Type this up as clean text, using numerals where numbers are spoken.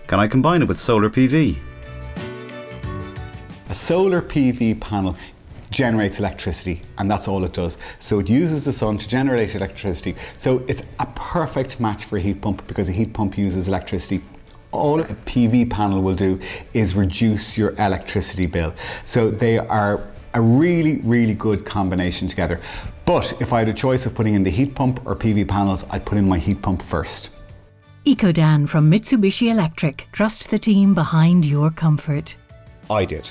Can I combine it with solar PV? A solar PV panel generates electricity, and that's all it does. So it uses the sun to generate electricity. So it's a perfect match for a heat pump because a heat pump uses electricity. All a PV panel will do is reduce your electricity bill. So they are a really, really good combination together. But if I had a choice of putting in the heat pump or PV panels, I'd put in my heat pump first. Ecodan from Mitsubishi Electric. Trust the team behind your comfort. I did.